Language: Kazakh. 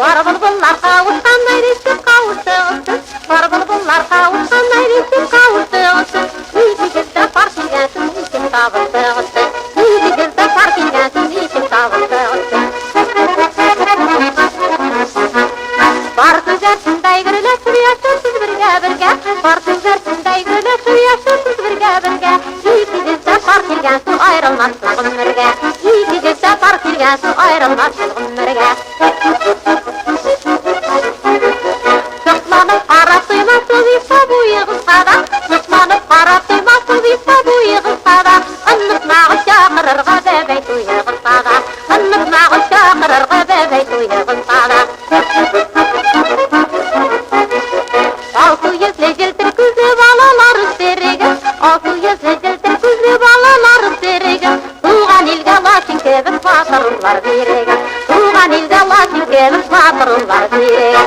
Бар бұлбұллар қауышқандай реттеп қауыштығысы, бар бұлбұллар қауышқандай реттеп қауыштығысы. Несігізді пар келгенсің, несіп табыстығысы, несігізді пар келгенсің, несіп табыстығысы. Бар сөздерсіңдай күрілесіп яшырсыз бірге, бар сөздерсіңдай күрілесіп яшырсыз бірге. Несігізді пар келгенсің, айрылмассың ғұмырға, несігізді пар келгенсің, айрылмассың ғұмырға. Сықланып қарап тұймасыз иса бойы қысқада, сықланып қарап тұймасыз иса бойы қысқада, ыннық нағыз шақырырға бәбәй тойы қысқада, ыннық нағыз шақырырға бәбәй тойы қысқада. Алты езлі желтір күзі балалар үстерегі, алты езлі желтір күзі балалар үстерегі, туған елге лашын кебіс батырылар берегі, туған елге лашын кебіс батырылар берегі.